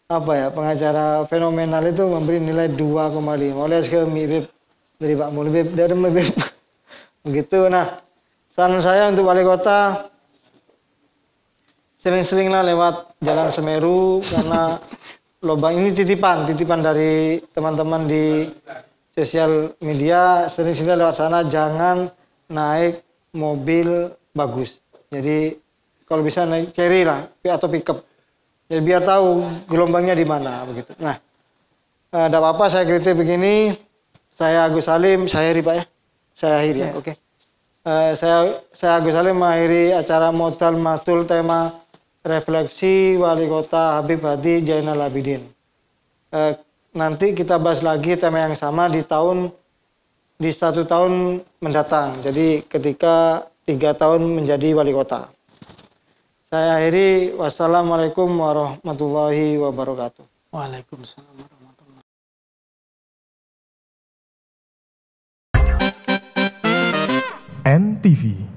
pengacara fenomenal itu memberi nilai 2,5. Oleh ke mirip dari Pak Mulbib dari Mibib. Begitu. Nah, saran saya untuk wali kota sering-seringlah lewat Jalan Semeru karena lubang ini titipan dari teman-teman di sosial media. Sering-sering lewat sana, jangan naik mobil bagus. Jadi kalau bisa naik Cherry lah atau pickup. Ya biar tahu gelombangnya di mana begitu. Nah, tidak apa-apa saya kritik begini. Saya Agus Salim, saya akhiri Pak ya. Saya akhiri ya, oke. Saya Agus Salim mengakhiri acara Modal Matul tema refleksi Wali Kota Habib Hadi Zainal Abidin. Nanti kita bahas lagi tema yang sama di 1 tahun mendatang. Jadi ketika 3 tahun menjadi wali kota. Saya akhiri. Wassalamualaikum warahmatullahi wabarakatuh. Waalaikumsalam warahmatullahi wabarakatuh. NTV